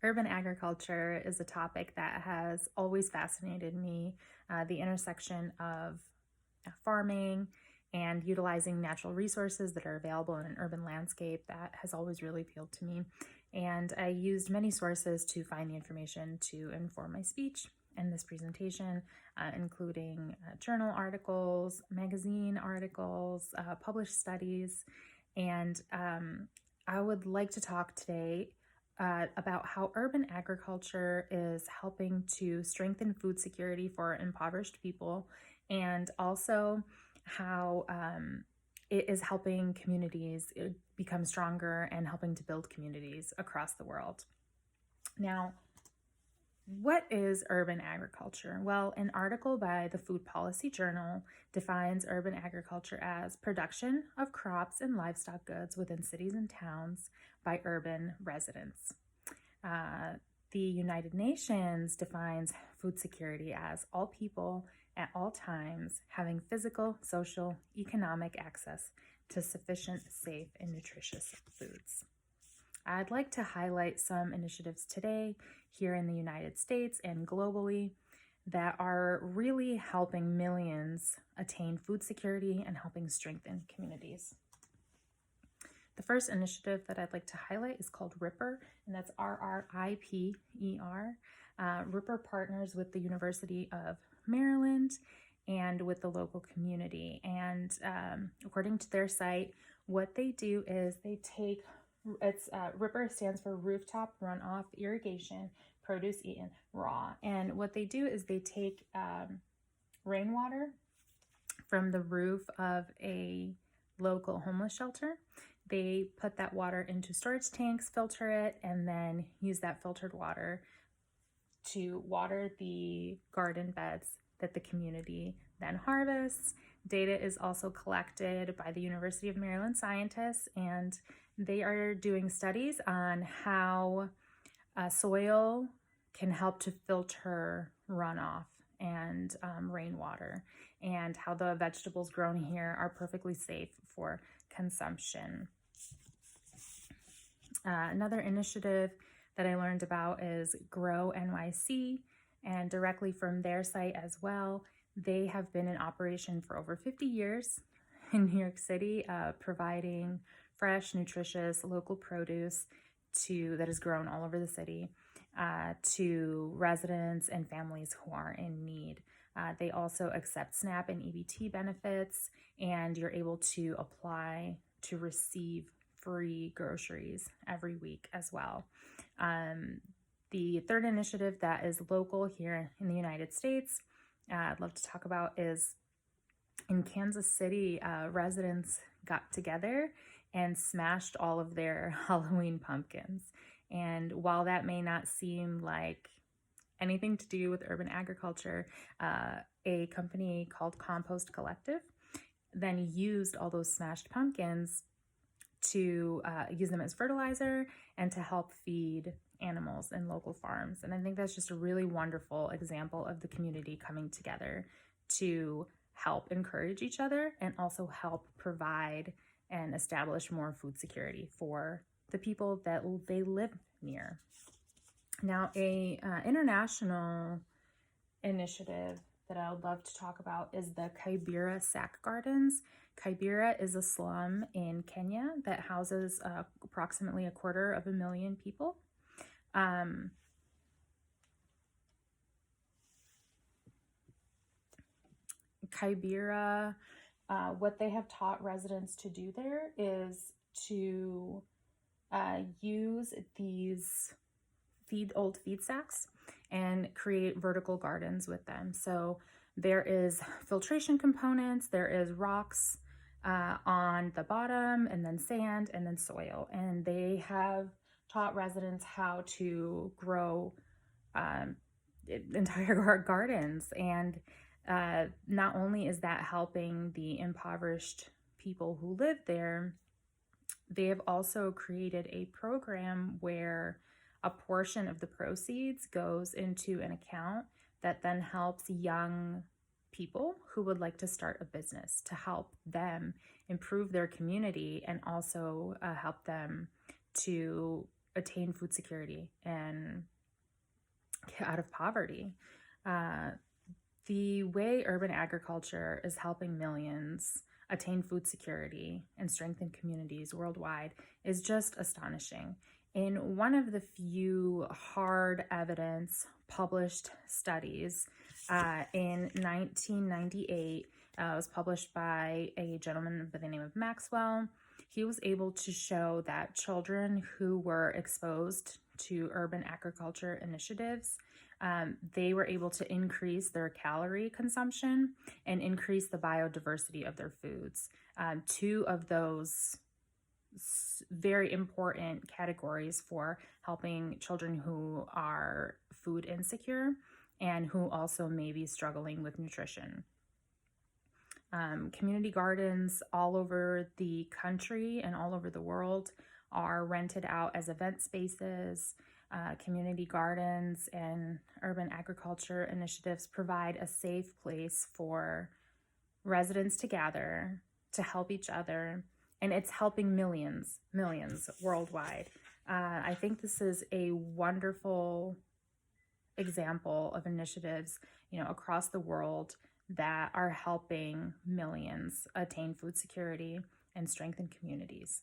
Urban agriculture is a topic that has always fascinated me. The intersection of farming and utilizing natural resources that are available in an urban landscape, that has always really appealed to me. And I used many sources to find the information to inform my speech and this presentation, including journal articles, magazine articles, published studies. And I would like to talk today about how urban agriculture is helping to strengthen food security for impoverished people, and also how it is helping communities become stronger and helping to build communities across the world. Now, what is urban agriculture? Well, an article by the Food Policy Journal defines urban agriculture as production of crops and livestock goods within cities and towns by urban residents. The United Nations defines food security as all people at all times having physical, social, economic access to sufficient, safe, and nutritious foods. I'd like to highlight some initiatives today here in the United States and globally that are really helping millions attain food security and helping strengthen communities. The first initiative that I'd like to highlight is called RIPER, and that's RRIPER. RIPER partners with the University of Maryland and with the local community. And according to their site, what they do is they take RIPER stands for Rooftop Runoff Irrigation, Produce Eaten Raw. And what they do is they take rainwater from the roof of a local homeless shelter. They put that water into storage tanks, filter it, and then use that filtered water to water the garden beds that the community then harvests. Data is also collected by the University of Maryland scientists, and they are doing studies on how soil can help to filter runoff and rainwater, and how the vegetables grown here are perfectly safe for consumption. Another initiative that I learned about is Grow NYC, and directly from their site as well. They have been in operation for over 50 years in New York City, providing fresh, nutritious, local produce that is grown all over the city to residents and families who are in need. They also accept SNAP and EBT benefits, and you're able to apply to receive free groceries every week as well. The third initiative that is local here in the United States, I'd love to talk about is in Kansas City. Residents got together and smashed all of their Halloween pumpkins. And while that may not seem like anything to do with urban agriculture, a company called Compost Collective then used all those smashed pumpkins to use them as fertilizer and to help feed animals in local farms. And I think that's just a really wonderful example of the community coming together to help encourage each other and also help provide and establish more food security for the people that they live near. Now, a international initiative that I would love to talk about is the Kibera Sack Gardens. Kibera is a slum in Kenya that houses approximately 250,000 people. Kibera, what they have taught residents to do there is to use these old feed sacks and create vertical gardens with them. So there is filtration components, there is rocks on the bottom, and then sand, and then soil. And they have taught residents how to grow entire gardens. And not only is that helping the impoverished people who live there, they have also created a program where a portion of the proceeds goes into an account that then helps young people who would like to start a business to help them improve their community and also help them to attain food security and get out of poverty. Uh, the way urban agriculture is helping millions attain food security and strengthen communities worldwide is just astonishing. In one of the few hard evidence published studies in 1998, it was published by a gentleman by the name of Maxwell. He was able to show that children who were exposed to urban agriculture initiatives, they were able to increase their calorie consumption and increase the biodiversity of their foods. Two of those very important categories for helping children who are food insecure and who also may be struggling with nutrition. Community gardens all over the country and all over the world are rented out as event spaces. Community gardens and urban agriculture initiatives provide a safe place for residents to gather, to help each other, and it's helping millions worldwide. I think this is a wonderful example of initiatives, across the world that are helping millions attain food security and strengthen communities.